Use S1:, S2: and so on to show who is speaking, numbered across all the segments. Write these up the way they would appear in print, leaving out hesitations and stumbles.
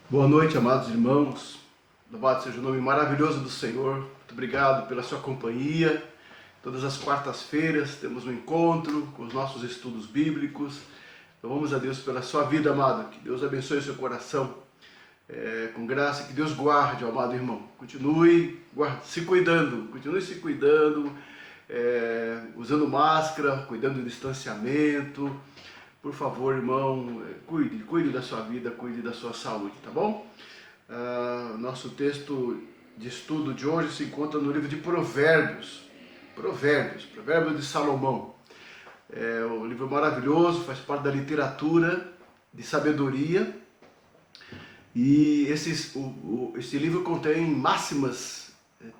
S1: Boa noite, amados irmãos. Louvado seja o nome maravilhoso do Senhor. Muito obrigado pela sua companhia. Todas as quartas-feiras temos um encontro com os nossos estudos bíblicos. Louvamos a Deus pela sua vida, amado. Que Deus abençoe o seu coração com graça. Que Deus guarde, amado irmão. Continue se cuidando, usando máscara, cuidando do distanciamento. Por favor, irmão, cuide da sua vida, cuide da sua saúde, tá bom? Nosso texto de estudo de hoje se encontra no livro de Provérbios de Salomão. É um livro maravilhoso, faz parte da literatura de sabedoria. E esse livro contém máximas,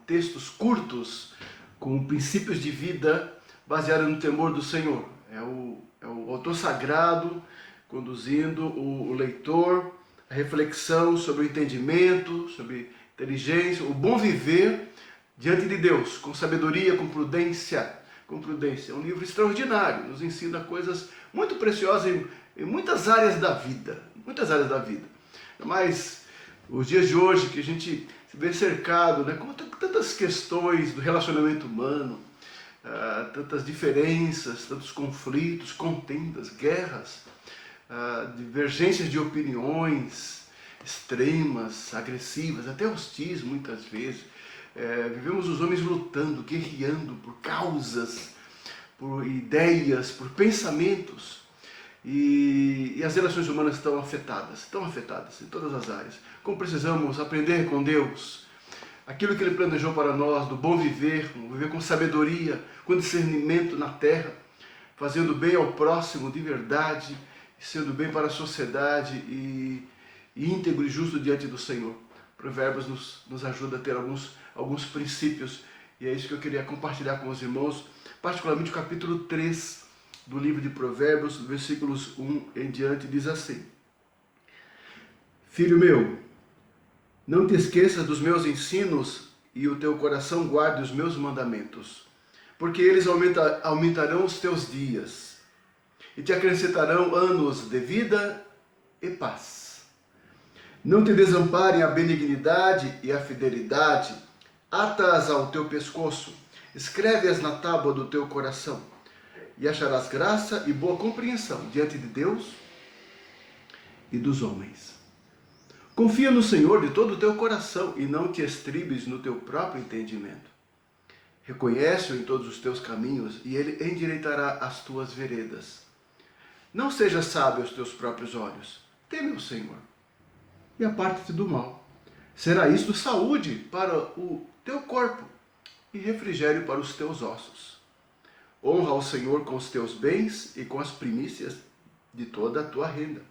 S1: textos curtos, com princípios de vida baseados no temor do Senhor. É o autor sagrado conduzindo o leitor à reflexão sobre o entendimento, sobre inteligência, o bom viver diante de Deus, com sabedoria, com prudência. É um livro extraordinário, nos ensina coisas muito preciosas em muitas áreas da vida. Mas os dias de hoje, que a gente se vê cercado, né, com tantas questões do relacionamento humano, tantas diferenças, tantos conflitos, contendas, guerras, divergências de opiniões extremas, agressivas, até hostis muitas vezes. Vivemos os homens lutando, guerreando por causas, por ideias, por pensamentos. E as relações humanas estão afetadas em todas as áreas. Como precisamos aprender com Deus aquilo que Ele planejou para nós, do bom viver, viver com sabedoria, com discernimento na terra, fazendo bem ao próximo de verdade, sendo bem para a sociedade e íntegro e justo diante do Senhor. Provérbios nos ajuda a ter alguns princípios, e é isso que eu queria compartilhar com os irmãos, particularmente o capítulo 3 do livro de Provérbios, versículos 1 em diante, diz assim: Filho meu, não te esqueças dos meus ensinos e o teu coração guarde os meus mandamentos, porque eles aumentarão os teus dias e te acrescentarão anos de vida e paz. Não te desamparem a benignidade e a fidelidade, ata-as ao teu pescoço, escreve-as na tábua do teu coração, e acharás graça e boa compreensão diante de Deus e dos homens. Confia no Senhor de todo o teu coração e não te estribes no teu próprio entendimento. Reconhece-o em todos os teus caminhos e Ele endireitará as tuas veredas. Não sejas sábio aos teus próprios olhos. Teme o Senhor e aparte-te do mal. Será isto saúde para o teu corpo e refrigério para os teus ossos. Honra ao Senhor com os teus bens e com as primícias de toda a tua renda.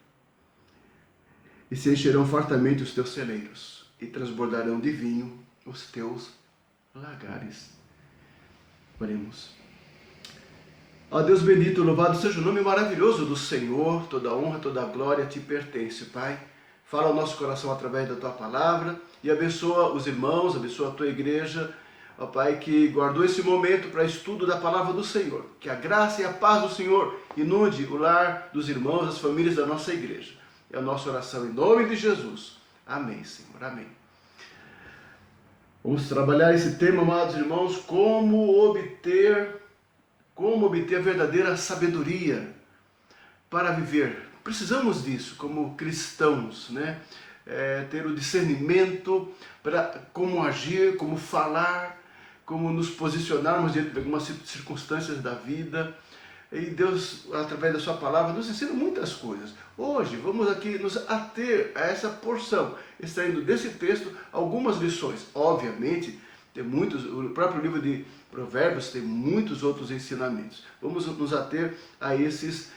S1: E se encherão fartamente os teus celeiros, e transbordarão de vinho os teus lagares. Oremos. Ó Deus bendito, louvado seja o nome maravilhoso do Senhor, toda honra, toda glória te pertence, Pai. Fala ao nosso coração através da tua palavra e abençoa os irmãos, abençoa a tua igreja, ó Pai, que guardou esse momento para estudo da palavra do Senhor. Que a graça e a paz do Senhor inunde o lar dos irmãos, as famílias da nossa igreja. É a nossa oração em nome de Jesus. Amém, Senhor. Amém. Vamos trabalhar esse tema, amados irmãos, como obter a verdadeira sabedoria para viver. Precisamos disso como cristãos, né? Ter o discernimento para como agir, como falar, como nos posicionarmos diante de algumas circunstâncias da vida. E Deus, através da sua palavra, nos ensina muitas coisas. Hoje, vamos aqui nos ater a essa porção, extraindo desse texto algumas lições. Obviamente, o próprio livro de Provérbios tem muitos outros ensinamentos. Vamos nos ater a esses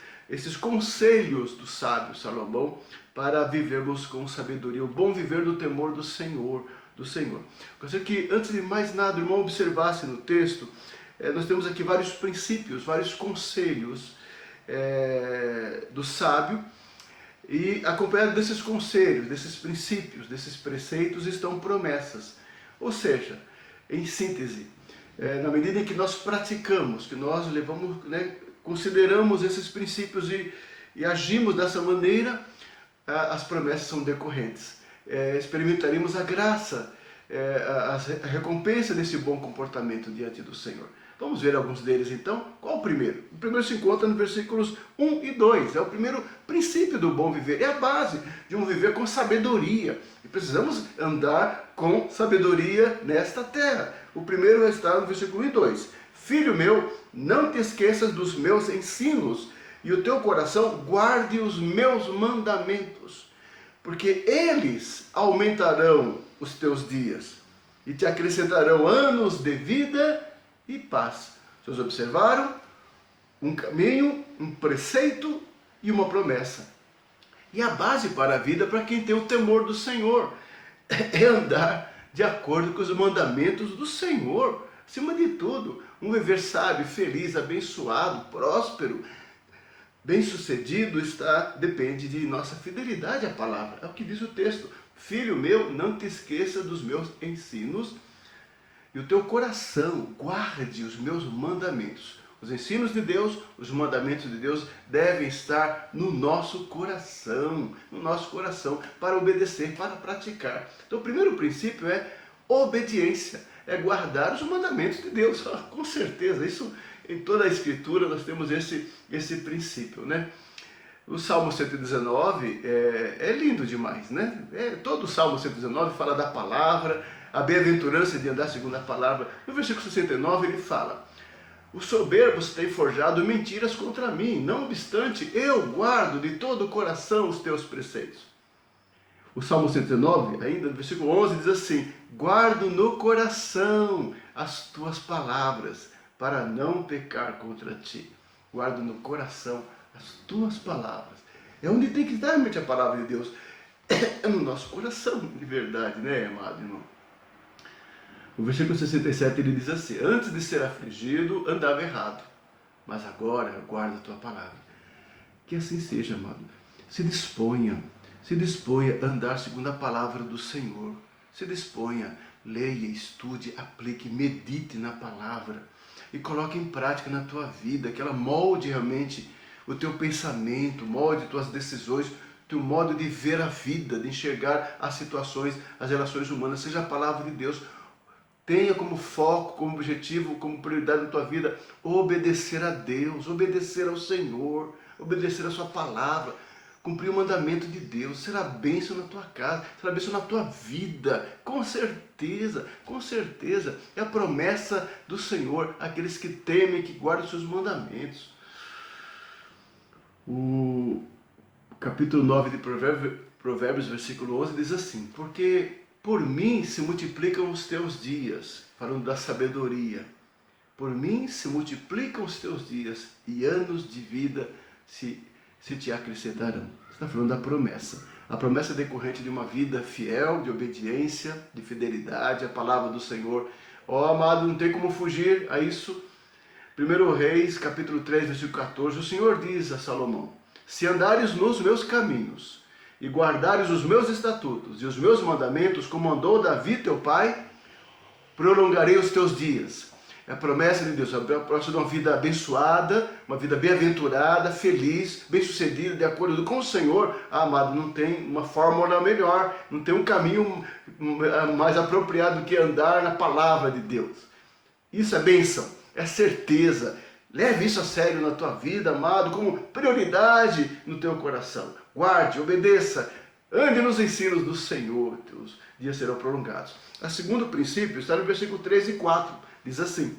S1: conselhos do sábio Salomão para vivermos com sabedoria, o bom viver do temor do Senhor. Gostaria que, antes de mais nada, o irmão observasse no texto. Nós temos aqui vários princípios, vários conselhos do sábio, e acompanhado desses conselhos, desses princípios, desses preceitos, estão promessas. Ou seja, em síntese, na medida em que nós praticamos, que nós levamos, né, consideramos esses princípios e agimos dessa maneira, as promessas são decorrentes. experimentaríamos a graça, a recompensa desse bom comportamento diante do Senhor. Vamos ver alguns deles então. Qual o primeiro? O primeiro se encontra nos versículos 1 e 2. É o primeiro princípio do bom viver. É a base de um viver com sabedoria. E precisamos andar com sabedoria nesta terra. O primeiro está no versículo 1 e 2. Filho meu, não te esqueças dos meus ensinos, e o teu coração guarde os meus mandamentos, porque eles aumentarão os teus dias e te acrescentarão anos de vida e paz. Vocês observaram? Um caminho, um preceito e uma promessa. E a base para a vida para quem tem o temor do Senhor é andar de acordo com os mandamentos do Senhor. Acima de tudo, um viver sábio, feliz, abençoado, próspero, bem-sucedido depende de nossa fidelidade à palavra. É o que diz o texto. Filho meu, não te esqueça dos meus ensinos, e o teu coração guarde os meus mandamentos. Os ensinos de Deus, os mandamentos de Deus devem estar no nosso coração, para obedecer, para praticar. Então o primeiro princípio é obediência, é guardar os mandamentos de Deus. Com certeza, isso em toda a Escritura nós temos esse princípio, né? O Salmo 119 é lindo demais, né? Todo o Salmo 119 fala da palavra, a bem-aventurança de andar segundo a palavra. No versículo 69 ele fala: os soberbos têm forjado mentiras contra mim, não obstante eu guardo de todo o coração os teus preceitos. O Salmo 109, ainda no versículo 11, diz assim: guardo no coração as tuas palavras, para não pecar contra ti. Guardo no coração as tuas palavras. É onde tem que estar realmente a palavra de Deus. É no nosso coração, de verdade, né, amado irmão? O versículo 67 ele diz assim: antes de ser afligido, andava errado, mas agora guarda a tua palavra. Que assim seja, amado. Se disponha a andar segundo a palavra do Senhor. Se disponha, leia, estude, aplique, medite na palavra e coloque em prática na tua vida, que ela molde realmente o teu pensamento, molde tuas decisões, teu modo de ver a vida, de enxergar as situações, as relações humanas. Seja a palavra de Deus. Tenha como foco, como objetivo, como prioridade na tua vida obedecer a Deus, obedecer ao Senhor, obedecer a sua palavra, cumprir o mandamento de Deus. Será bênção na tua casa, será bênção na tua vida, com certeza, com certeza. É a promessa do Senhor, aqueles que temem, que guardam os seus mandamentos. O capítulo 9 de Provérbios, versículo 11, diz assim: porque por mim se multiplicam os teus dias, falando da sabedoria. Por mim se multiplicam os teus dias, e anos de vida se te acrescentarão. Está falando da promessa. A promessa é decorrente de uma vida fiel, de obediência, de fidelidade à palavra do Senhor. Ó, amado, não tem como fugir a isso. 1 Reis, capítulo 3, versículo 14, o Senhor diz a Salomão: se andares nos meus caminhos, e guardares os meus estatutos e os meus mandamentos, como mandou Davi teu pai, prolongarei os teus dias. É a promessa de Deus, a promessa de uma vida abençoada, uma vida bem-aventurada, feliz, bem-sucedida, de acordo com o Senhor. Amado, não tem uma fórmula melhor, não tem um caminho mais apropriado do que andar na palavra de Deus. Isso é bênção, é certeza. Leve isso a sério na tua vida, amado, como prioridade no teu coração. Guarde, obedeça, ande nos ensinos do Senhor, teus dias serão prolongados. O segundo princípio está no versículo 3 e 4, diz assim: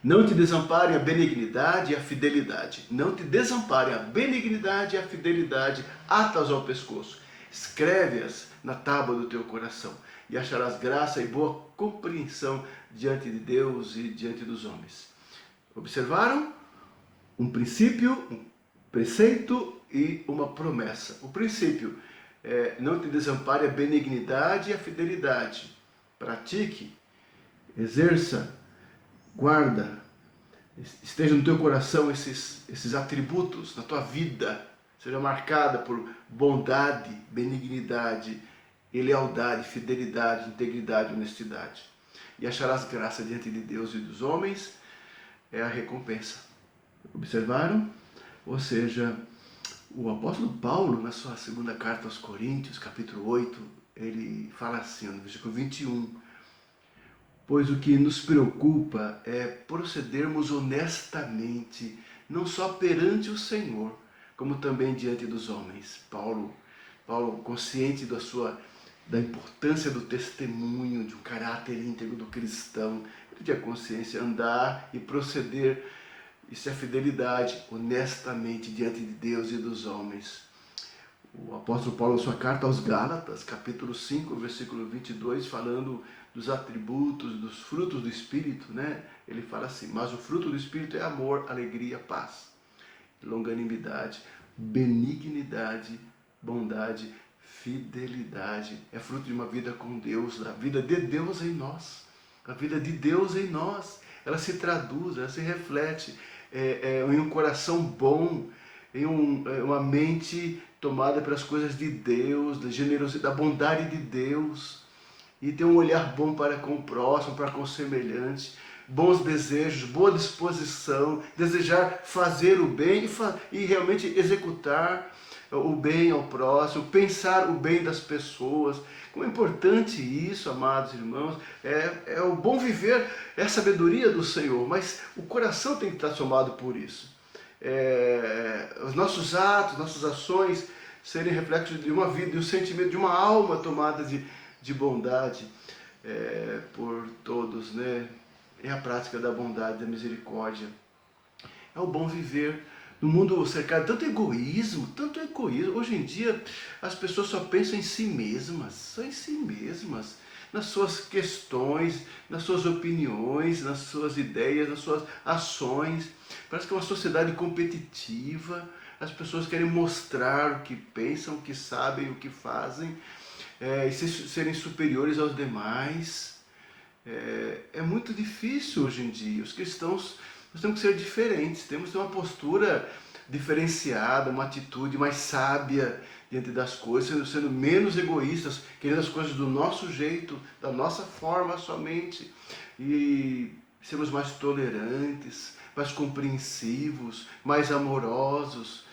S1: não te desamparem a benignidade e a fidelidade. Não te desamparem a benignidade e a fidelidade, atas ao pescoço. Escreve-as na tábua do teu coração, e acharás graça e boa compreensão diante de Deus e diante dos homens. Observaram? Um princípio, um preceito e uma promessa. O princípio é: não te desampare a benignidade e a fidelidade. Pratique, exerça, guarda, esteja no teu coração esses atributos na tua vida. Seja marcada por bondade, benignidade e lealdade, fidelidade, integridade, honestidade. E acharás graça diante de Deus e dos homens. É a recompensa. Observaram? Ou seja, O apóstolo Paulo, na sua segunda carta aos Coríntios, capítulo 8, ele fala assim, no versículo 21, pois o que nos preocupa é procedermos honestamente, não só perante o Senhor, como também diante dos homens. Paulo, consciente da importância do testemunho, de um caráter íntegro do cristão, ele tinha consciência, andar e proceder, isso é fidelidade, honestamente diante de Deus e dos homens. O apóstolo Paulo, em sua carta aos Gálatas, capítulo 5, versículo 22, falando dos atributos, dos frutos do Espírito, né? Ele fala assim, mas o fruto do Espírito é amor, alegria, paz, longanimidade, benignidade, bondade, fidelidade. É fruto de uma vida com Deus, da vida de Deus em nós. A vida de Deus em nós, ela se traduz, ela se reflete em um coração bom, em uma mente tomada pelas coisas de Deus, da generosidade, da bondade de Deus, e ter um olhar bom para com o próximo, para com o semelhante, bons desejos, boa disposição, desejar fazer o bem e realmente executar o bem ao próximo, pensar o bem das pessoas. Como é importante isso, amados irmãos, é o bom viver, é a sabedoria do Senhor, mas o coração tem que estar tomado por isso. Os nossos atos, nossas ações serem reflexos de uma vida, de um sentimento, de uma alma tomada de bondade por todos, né? É a prática da bondade, da misericórdia. É o bom viver no mundo cercado de tanto egoísmo, tanto egoísmo. Hoje em dia as pessoas só pensam em si mesmas, só em si mesmas, nas suas questões, nas suas opiniões, nas suas ideias, nas suas ações. Parece que é uma sociedade competitiva, as pessoas querem mostrar o que pensam, o que sabem, o que fazem, e serem superiores aos demais. É muito difícil hoje em dia. Os cristãos, nós temos que ser diferentes, temos que ter uma postura diferenciada, uma atitude mais sábia diante das coisas, sendo menos egoístas, querendo as coisas do nosso jeito, da nossa forma somente, e sermos mais tolerantes, mais compreensivos, mais amorosos,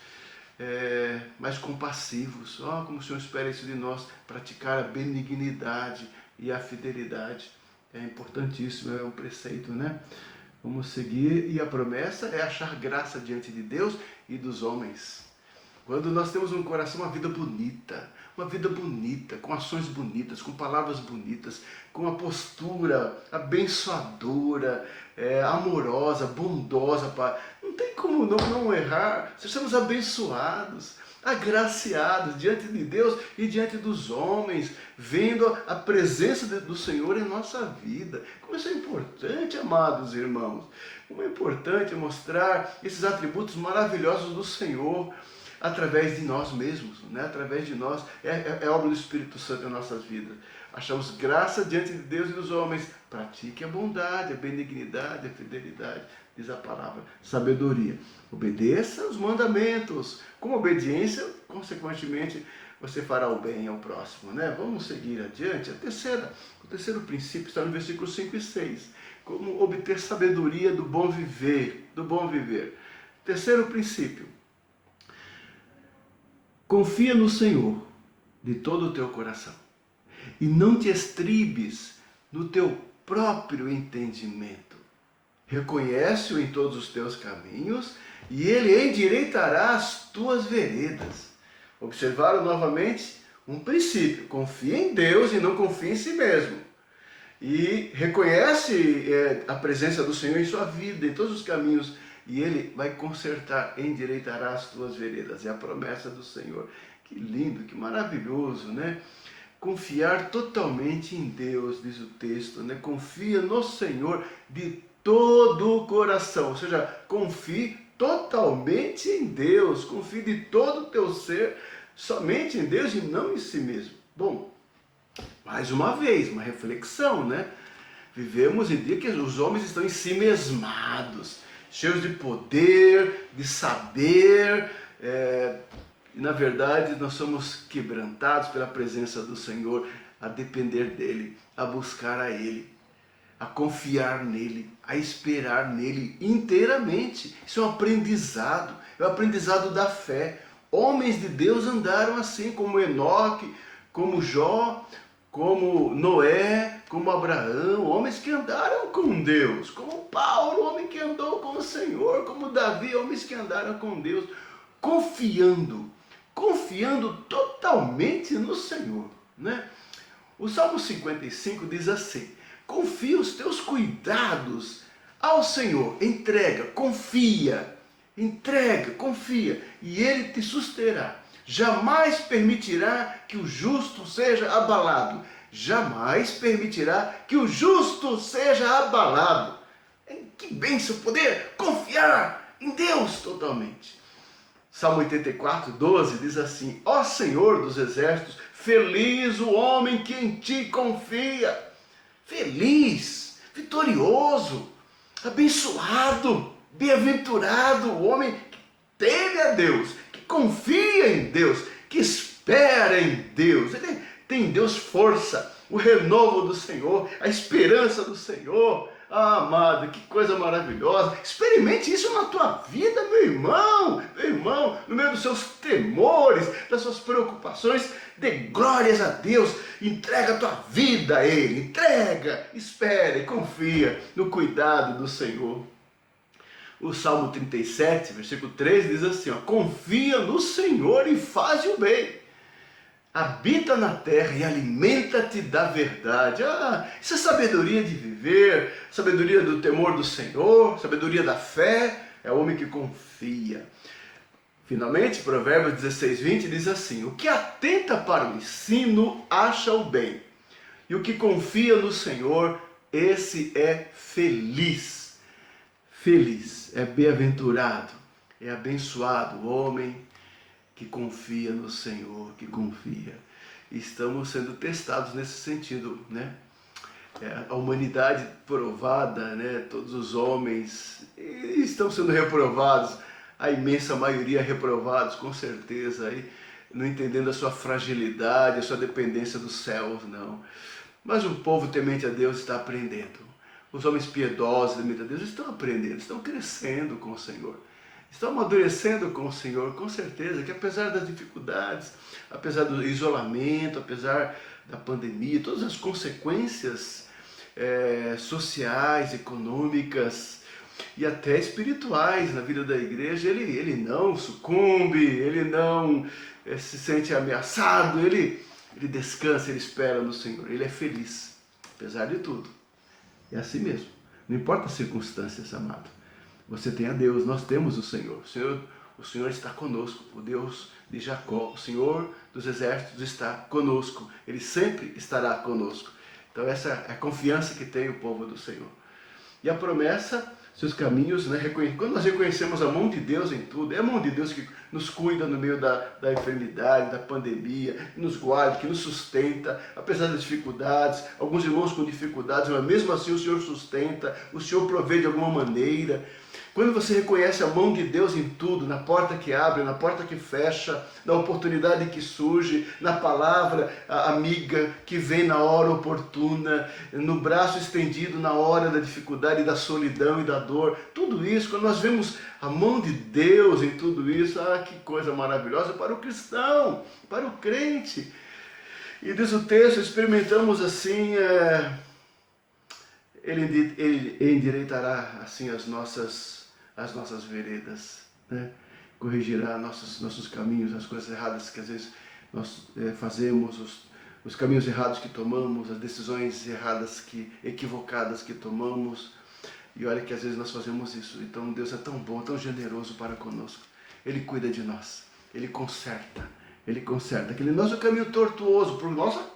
S1: mais compassivos. Como o Senhor espera isso de nós, praticar a benignidade e a fidelidade. É importantíssimo, é um preceito, né? Vamos seguir, e a promessa é achar graça diante de Deus e dos homens. Quando nós temos um coração, uma vida bonita, com ações bonitas, com palavras bonitas, com uma postura abençoadora, amorosa, bondosa, não tem como não errar. Sejamos abençoados, agraciados diante de Deus e diante dos homens, vendo a presença do Senhor em nossa vida. Como isso é importante, amados irmãos. Como é importante mostrar esses atributos maravilhosos do Senhor através de nós mesmos, né? Através de nós, é obra do Espírito Santo em nossas vidas. Achamos graça diante de Deus e dos homens. Pratique a bondade, a benignidade, a fidelidade, diz a palavra, sabedoria. Obedeça os mandamentos. Com obediência, consequentemente, você fará o bem ao próximo, né? Vamos seguir adiante. O terceiro princípio está no versículo 5 e 6. Como obter sabedoria do bom viver, Terceiro princípio. Confia no Senhor de todo o teu coração e não te estribes no teu próprio entendimento. Reconhece-o em todos os teus caminhos e ele endireitará as tuas veredas. Observaram novamente um princípio: confia em Deus e não confia em si mesmo. E reconhece a presença do Senhor em sua vida, em todos os caminhos, e Ele vai consertar, endireitará as tuas veredas. É a promessa do Senhor. Que lindo, que maravilhoso, né? Confiar totalmente em Deus, diz o texto, né? Confia no Senhor de todo o coração, ou seja, confie totalmente em Deus, confie de todo o teu ser somente em Deus e não em si mesmo. Bom, mais uma vez, uma reflexão, né? Vivemos em dia que os homens estão ensimesmados, cheios de poder, de saber, e na verdade nós somos quebrantados pela presença do Senhor, a depender dEle, a buscar a Ele, a confiar nele, a esperar nele inteiramente. Isso é um aprendizado, é o aprendizado da fé. Homens de Deus andaram assim, como Enoque, como Jó, como Noé, como Abraão, homens que andaram com Deus, como Paulo, homem que andou com o Senhor, como Davi, homens que andaram com Deus, confiando totalmente no Senhor, né? O Salmo 55 diz assim: confia os teus cuidados ao Senhor, entrega, confia, e Ele te susterá. Jamais permitirá que o justo seja abalado. Jamais permitirá que o justo seja abalado. Que bênção poder confiar em Deus totalmente. Salmo 84, 12 diz assim: ó Senhor dos exércitos, feliz o homem que em ti confia. Feliz, vitorioso, abençoado, bem-aventurado o homem que teme a Deus, que confia em Deus, que espera em Deus. Ele tem em Deus força, o renovo do Senhor, a esperança do Senhor. Ah, amado, que coisa maravilhosa. Experimente isso na tua vida, meu irmão, no meio dos seus temores, das suas preocupações. Dê glórias a Deus, entrega a tua vida a Ele, entrega, espere, confia no cuidado do Senhor. O Salmo 37, versículo 3 diz assim, ó: confia no Senhor e faz o bem. Habita na terra e alimenta-te da verdade. Ah, isso é sabedoria de viver, sabedoria do temor do Senhor, sabedoria da fé. É o homem que confia. Finalmente, Provérbios 16, 20 diz assim: o que atenta para o ensino acha o bem, e o que confia no Senhor, esse é feliz. Feliz, é bem-aventurado, é abençoado o homem que confia no Senhor, que confia. Estamos sendo testados nesse sentido, né? A humanidade provada, né? Todos os homens estão sendo reprovados, a imensa maioria reprovados, com certeza, aí, não entendendo a sua fragilidade, a sua dependência dos céus, não. Mas o povo temente a Deus está aprendendo. Os homens piedosos, tementes a Deus, estão aprendendo, estão crescendo com o Senhor. Estão amadurecendo com o Senhor, com certeza, que apesar das dificuldades, apesar do isolamento, apesar da pandemia, todas as consequências sociais, econômicas e até espirituais na vida da igreja, ele não sucumbe, ele não se sente ameaçado, ele descansa, ele espera no Senhor, ele é feliz, apesar de tudo. É assim mesmo, não importa as circunstâncias, amado. Você tem a Deus, nós temos o Senhor. O Senhor está conosco, o Deus de Jacó, o Senhor dos exércitos está conosco. Ele sempre estará conosco. Então essa é a confiança que tem o povo do Senhor. E a promessa, seus caminhos, né? Quando nós reconhecemos a mão de Deus em tudo, é a mão de Deus que nos cuida no meio da enfermidade, da pandemia, que nos guarda, que nos sustenta, apesar das dificuldades, alguns irmãos com dificuldades, mas mesmo assim o Senhor sustenta, o Senhor provê de alguma maneira. Quando você reconhece a mão de Deus em tudo, na porta que abre, na porta que fecha, na oportunidade que surge, na palavra amiga que vem na hora oportuna, no braço estendido na hora da dificuldade, da solidão e da dor, tudo isso, quando nós vemos a mão de Deus em tudo isso, que coisa maravilhosa para o cristão, para o crente. E diz o texto, experimentamos assim, ele endireitará assim as nossas veredas, né? Corrigirá nossos caminhos, as coisas erradas que às vezes nós fazemos, os caminhos errados que tomamos, as decisões erradas, equivocadas que tomamos. E olha que às vezes nós fazemos isso. Então Deus é tão bom, tão generoso para conosco. Ele cuida de nós, Ele conserta aquele nosso caminho tortuoso, por nossa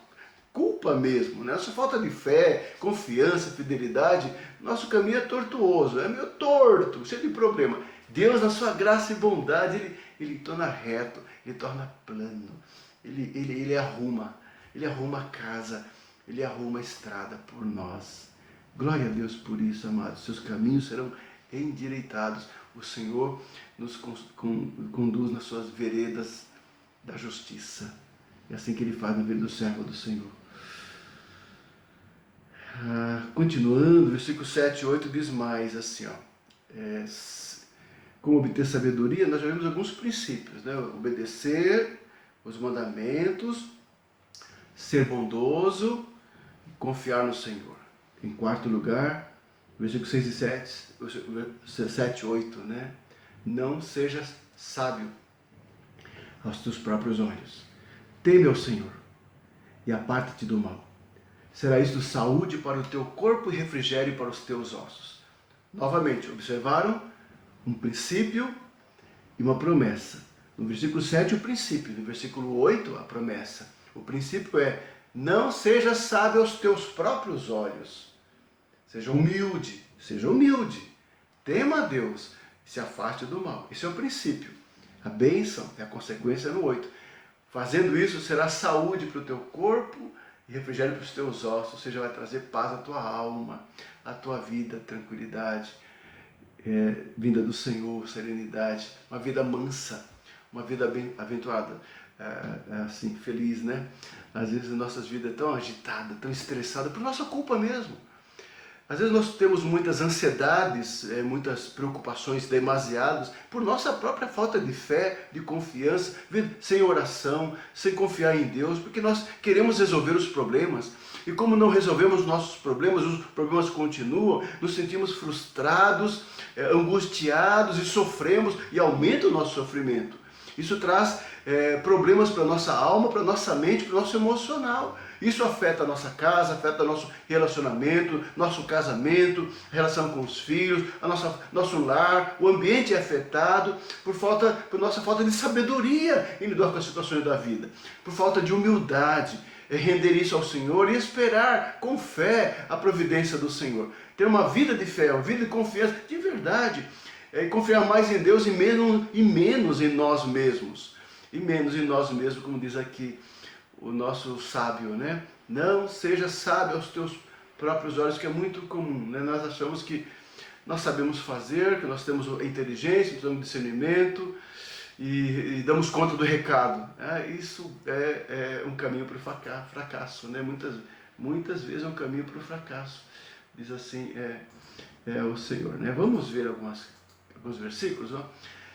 S1: culpa mesmo, né? Nossa falta de fé, confiança, fidelidade, nosso caminho é tortuoso, é meio torto, cheio de problema. Deus, na sua graça e bondade, Ele torna reto, Ele torna plano, Ele arruma a casa, Ele arruma a estrada por nós. Glória a Deus por isso, amados. Seus caminhos serão endireitados. O Senhor nos conduz nas suas veredas da justiça. É assim que Ele faz na vida do servo do Senhor. Continuando, versículo 7 e 8 diz mais assim, ó, como obter sabedoria, nós já vimos alguns princípios, né? Obedecer os mandamentos, ser bondoso, confiar no Senhor. Em quarto lugar, versículos 6 e 7 e 8, né? Não sejas sábio aos teus próprios olhos. Teme ao Senhor e aparta-te do mal. Será isto saúde para o teu corpo e refrigério para os teus ossos. Novamente, observaram? Um princípio e uma promessa. No versículo 7, o princípio. No versículo 8, a promessa. O princípio é: não seja sábio aos teus próprios olhos. Seja humilde, tema a Deus, se afaste do mal. Esse é o princípio. A bênção é a consequência no 8. Fazendo isso, será saúde para o teu corpo e refrigério para os teus ossos, ou seja, vai trazer paz à tua alma, à tua vida, tranquilidade, vinda do Senhor, serenidade, uma vida mansa, uma vida bem-aventurada, assim, feliz, né? Às vezes a nossa vida é tão agitada, tão estressada, por nossa culpa mesmo. Às vezes nós temos muitas ansiedades, muitas preocupações demasiadas, por nossa própria falta de fé, de confiança, sem oração, sem confiar em Deus, porque nós queremos resolver os problemas. E como não resolvemos nossos problemas, os problemas continuam, nos sentimos frustrados, angustiados e sofremos, e aumenta o nosso sofrimento. Isso traz problemas para a nossa alma, para a nossa mente, para o nosso emocional. Isso afeta a nossa casa, afeta nosso relacionamento, nosso casamento, relação com os filhos, nosso lar. O ambiente é afetado por nossa falta de sabedoria em lidar com as situações da vida, por falta de humildade, render isso ao Senhor e esperar com fé a providência do Senhor. Ter uma vida de fé, uma vida de confiança de verdade, confiar mais em Deus e menos em nós mesmos. E menos em nós mesmos, como diz aqui o nosso sábio, né? Não seja sábio aos teus próprios olhos, que é muito comum, né? Nós achamos que nós sabemos fazer, que nós temos inteligência, temos discernimento e damos conta do recado. Isso é um caminho para o fracasso, né? Muitas vezes é um caminho para o fracasso. Diz assim, o Senhor, né? Vamos ver alguns versículos, ó.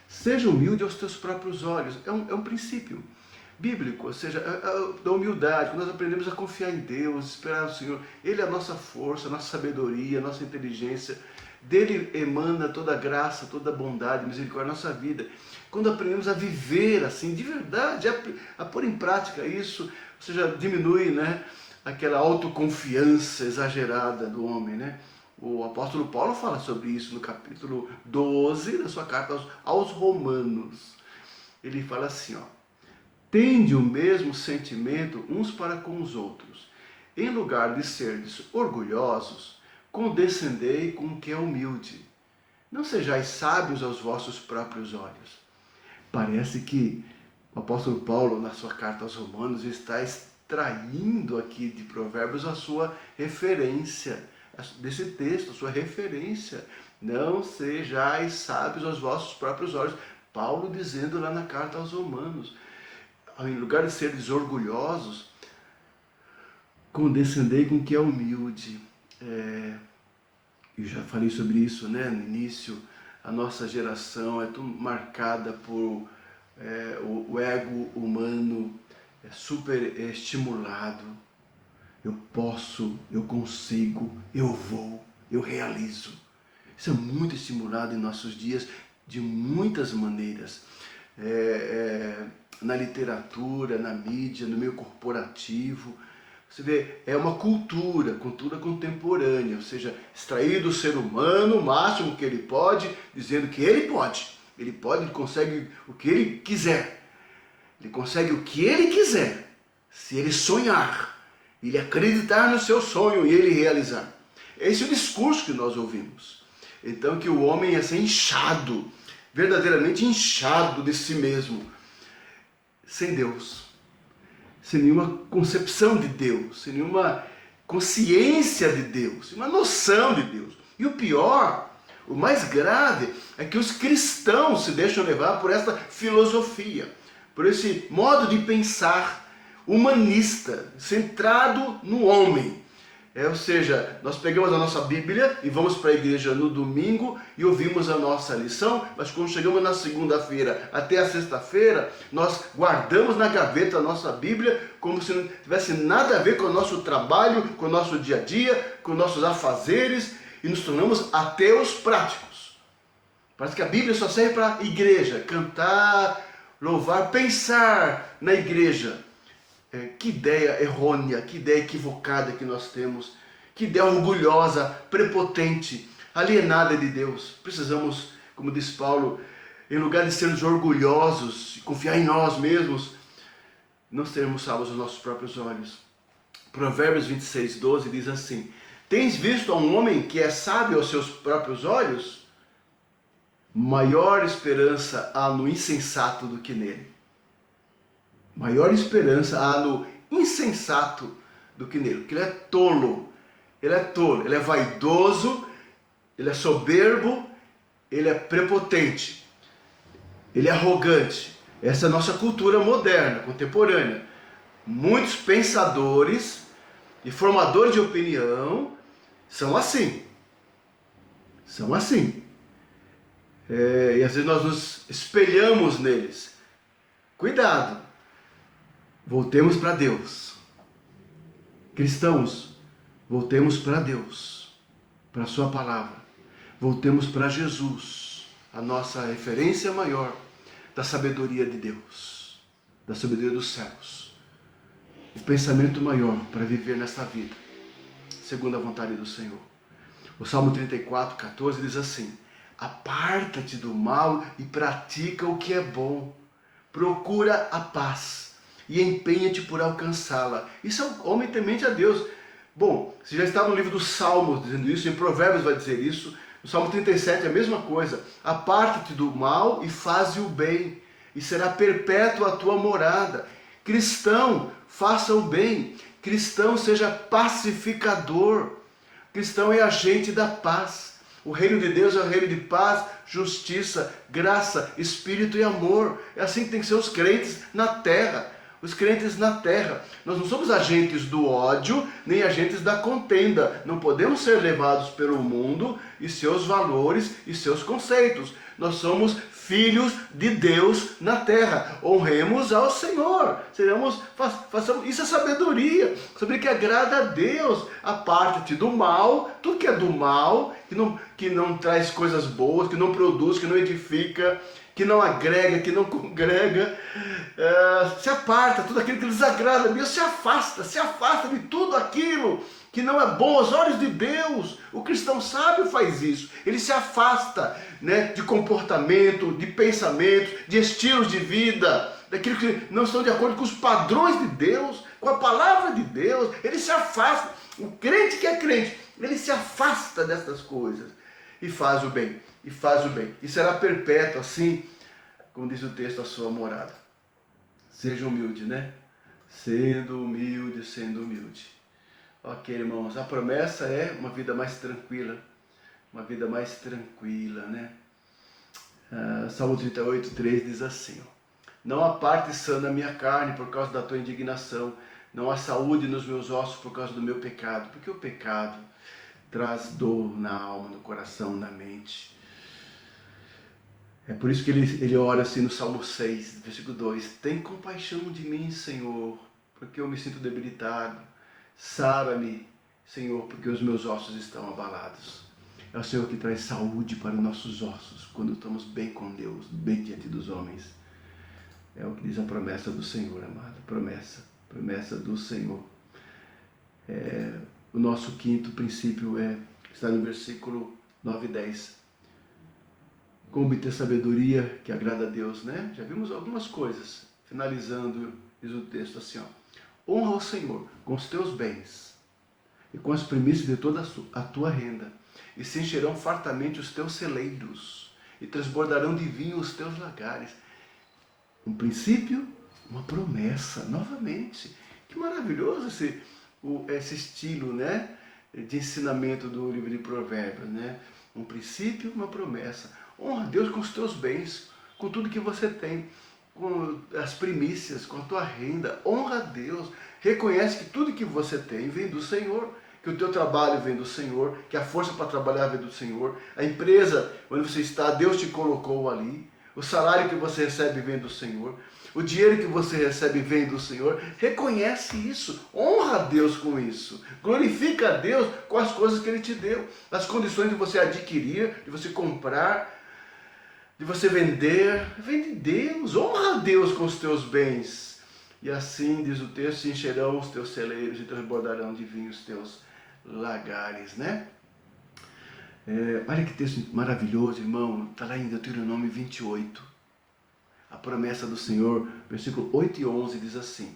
S1: Seja humilde aos teus próprios olhos. É um princípio bíblico, ou seja, da humildade, quando nós aprendemos a confiar em Deus, esperar no Senhor. Ele é a nossa força, a nossa sabedoria, a nossa inteligência. Dele emana toda a graça, toda a bondade, misericórdia na nossa vida. Quando aprendemos a viver assim, de verdade, a pôr em prática isso, ou seja, diminui, né, aquela autoconfiança exagerada do homem, né? O apóstolo Paulo fala sobre isso no capítulo 12 da sua carta aos Romanos. Ele fala assim, ó: tende o mesmo sentimento uns para com os outros. Em lugar de serdes orgulhosos, condescendei com o que é humilde. Não sejais sábios aos vossos próprios olhos. Parece que o apóstolo Paulo, na sua carta aos Romanos, está extraindo aqui de Provérbios a sua referência desse texto, a sua referência. Não sejais sábios aos vossos próprios olhos. Paulo dizendo lá na carta aos Romanos, em lugar de seres orgulhosos, condescendei com o que é humilde. Eu já falei sobre isso, né, no início. A nossa geração é tão marcada por o ego humano, super estimulado. Eu posso, eu consigo, eu vou, eu realizo. Isso é muito estimulado em nossos dias de muitas maneiras. Na literatura, na mídia, no meio corporativo. Você vê, é uma cultura contemporânea, ou seja, extrair do ser humano o máximo que ele pode, dizendo que ele consegue o que ele quiser. Ele consegue o que ele quiser, se ele sonhar, ele acreditar no seu sonho e ele realizar. Esse é o discurso que nós ouvimos. Então, que o homem ia ser inchado, verdadeiramente inchado de si mesmo, sem Deus, sem nenhuma concepção de Deus, sem nenhuma consciência de Deus, uma noção de Deus. E o pior, o mais grave, é que os cristãos se deixam levar por essa filosofia, por esse modo de pensar humanista, centrado no homem, Ou seja, nós pegamos a nossa Bíblia e vamos para a igreja no domingo e ouvimos a nossa lição, mas quando chegamos na segunda-feira até a sexta-feira, nós guardamos na gaveta a nossa Bíblia como se não tivesse nada a ver com o nosso trabalho, com o nosso dia a dia, com nossos afazeres, e nos tornamos ateus práticos. Parece que a Bíblia só serve para a igreja, cantar, louvar, pensar na igreja. Que ideia errônea, que ideia equivocada que nós temos, que ideia orgulhosa, prepotente, alienada de Deus. Precisamos, como diz Paulo, em lugar de sermos orgulhosos e confiar em nós mesmos, não sermos salvos aos nossos próprios olhos. Provérbios 26:12 diz assim: tens visto a um homem que é sábio aos seus próprios olhos? Maior esperança há no insensato do que nele. Maior esperança há no insensato do que nele. Porque ele é tolo, ele é vaidoso, ele é soberbo, ele é prepotente, ele é arrogante. Essa é a nossa cultura moderna, contemporânea. Muitos pensadores e formadores de opinião são assim. São assim. E às vezes nós nos espelhamos neles. Cuidado. Voltemos para Deus. Cristãos, voltemos para Deus, para a sua palavra. Voltemos para Jesus, a nossa referência maior da sabedoria de Deus, da sabedoria dos céus. O pensamento maior para viver nesta vida, segundo a vontade do Senhor. O Salmo 34:14 diz assim: aparta-te do mal e pratica o que é bom. Procura a paz e empenha-te por alcançá-la. Isso é um homem temente a Deus. Bom, se já está no livro dos Salmos dizendo isso, em Provérbios vai dizer isso, no Salmo 37 é a mesma coisa. Aparta-te do mal e faze o bem, e será perpétua a tua morada. Cristão, faça o bem. Cristão, seja pacificador. Cristão é agente da paz. O reino de Deus é um reino de paz, justiça, graça, espírito e amor. É assim que tem que ser os crentes na terra. Os crentes na terra. Nós não somos agentes do ódio, nem agentes da contenda. Não podemos ser levados pelo mundo e seus valores e seus conceitos. Nós somos filhos de Deus na terra. Honremos ao Senhor. Façamos, isso é sabedoria. Saber que agrada a Deus. Aparte-te do mal, tudo que é do mal, que não traz coisas boas, que não produz, que não edifica, que não agrega, que não congrega, se aparta, tudo aquilo que desagrada a Deus, se afasta de tudo aquilo que não é bom aos olhos de Deus. O cristão sábio faz isso, ele se afasta, né, de comportamento, de pensamentos, de estilos de vida, daquilo que não estão de acordo com os padrões de Deus, com a palavra de Deus. Ele se afasta. O crente que é crente, ele se afasta dessas coisas e faz o bem. E faz o bem. E será perpétuo, assim, como diz o texto, a sua morada. Seja humilde, né? Sendo humilde. Ok, irmãos, a promessa é uma vida mais tranquila. Uma vida mais tranquila, né? Salmo 38:3 diz assim: não há parte sã na minha carne por causa da tua indignação. Não há saúde nos meus ossos por causa do meu pecado. Porque o pecado traz dor na alma, no coração, na mente. É por isso que ele ora assim no Salmo 6, versículo 2. Tem compaixão de mim, Senhor, porque eu me sinto debilitado. Sara-me, Senhor, porque os meus ossos estão abalados. É o Senhor que traz saúde para os nossos ossos, quando estamos bem com Deus, bem diante dos homens. É o que diz a promessa do Senhor, amado. Promessa do Senhor. O nosso quinto princípio está no versículo 9 e 10. Como obter sabedoria que agrada a Deus, né? Já vimos algumas coisas. Finalizando, diz o texto assim, ó: honra o Senhor com os teus bens e com as primícias de toda a tua renda, e se encherão fartamente os teus celeiros, e transbordarão de vinho os teus lagares. Um princípio, uma promessa, novamente. Que maravilhoso esse estilo, né, de ensinamento do livro de Provérbios, né? Um princípio, uma promessa. Honra a Deus com os teus bens, com tudo que você tem, com as primícias, com a tua renda. Honra a Deus. Reconhece que tudo que você tem vem do Senhor. que o teu trabalho vem do Senhor, que a força para trabalhar vem do Senhor, a empresa onde você está, Deus te colocou ali, o salário que você recebe vem do Senhor, o dinheiro que você recebe vem do Senhor. Reconhece isso, honra a Deus com isso, glorifica a Deus com as coisas que Ele te deu, as condições de você adquirir, de você comprar, de você vender. Vem de Deus, honra a Deus com os teus bens. E assim, diz o texto, se encherão os teus celeiros e transbordarão de vinho os teus lagares, né? Olha que texto maravilhoso, irmão. Está lá em Deuteronômio 28. A promessa do Senhor, versículo 8 e 11, diz assim: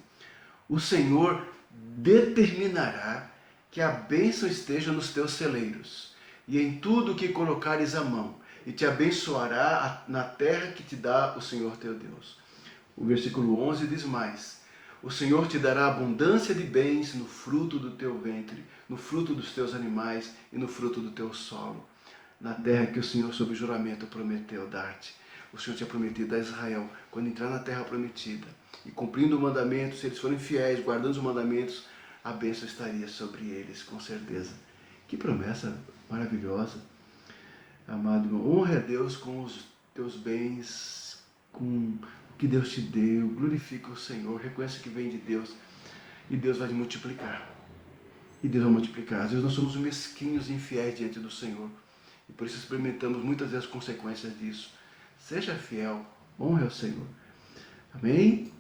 S1: o Senhor determinará que a bênção esteja nos teus celeiros e em tudo que colocares a mão, e te abençoará na terra que te dá o Senhor teu Deus. O versículo 11 diz mais: o Senhor te dará abundância de bens no fruto do teu ventre, no fruto dos teus animais e no fruto do teu solo, na terra que o Senhor, sob juramento, prometeu dar-te. O Senhor tinha prometido a Israel, quando entrar na terra prometida, e cumprindo o mandamento, se eles forem fiéis, guardando os mandamentos, a bênção estaria sobre eles, com certeza. Que promessa maravilhosa. Amado irmão, honre a Deus com os teus bens, com o que Deus te deu, glorifica o Senhor, reconheça que vem de Deus, e Deus vai te multiplicar. E Deus vai multiplicar. Às vezes nós somos mesquinhos e infiéis diante do Senhor, e por isso experimentamos muitas vezes as consequências disso. Seja fiel, honre ao Senhor. Amém?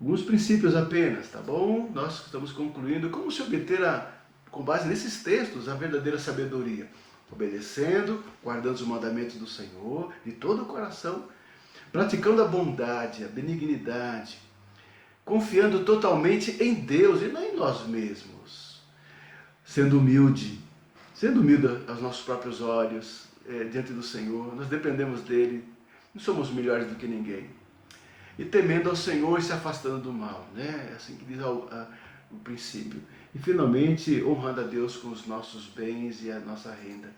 S1: Alguns princípios apenas, tá bom? Nós estamos concluindo como se obter, com base nesses textos, a verdadeira sabedoria. Obedecendo, guardando os mandamentos do Senhor de todo o coração, praticando a bondade, a benignidade, confiando totalmente em Deus e não em nós mesmos, sendo humilde aos nossos próprios olhos, diante do Senhor. Nós dependemos dele, não somos melhores do que ninguém. E temendo ao Senhor e se afastando do mal, né? É assim que diz o princípio. E finalmente, honrando a Deus com os nossos bens e a nossa renda.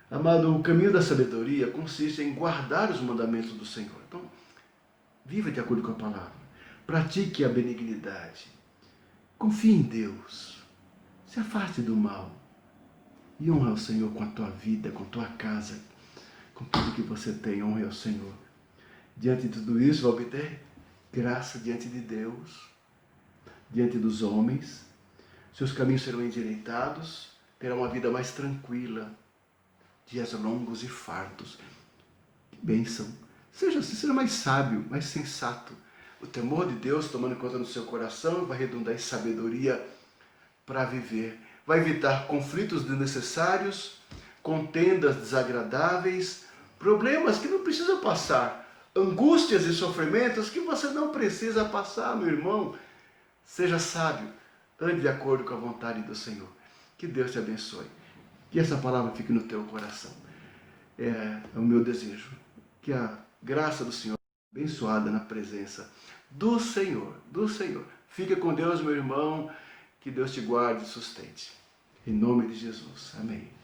S1: Amado, o caminho da sabedoria consiste em guardar os mandamentos do Senhor. Então, viva de acordo com a palavra. Pratique a benignidade. Confie em Deus. Se afaste do mal. E honra ao Senhor com a tua vida, com a tua casa, com tudo que você tem. Honre ao Senhor. Diante de tudo isso, vai obter graça diante de Deus, diante dos homens. Seus caminhos serão endireitados, terá uma vida mais tranquila, dias longos e fartos. Que bênção! Seja mais sábio, mais sensato. O temor de Deus tomando conta no seu coração vai redundar em sabedoria para viver. Vai evitar conflitos desnecessários, contendas desagradáveis, problemas que não precisa passar, angústias e sofrimentos que você não precisa passar, meu irmão. Seja sábio, ande de acordo com a vontade do Senhor. Que Deus te abençoe. Que essa palavra fique no teu coração. É o meu desejo. Que a graça do Senhor, abençoada na presença do Senhor, Fica com Deus, meu irmão. Que Deus te guarde e sustente. Em nome de Jesus. Amém.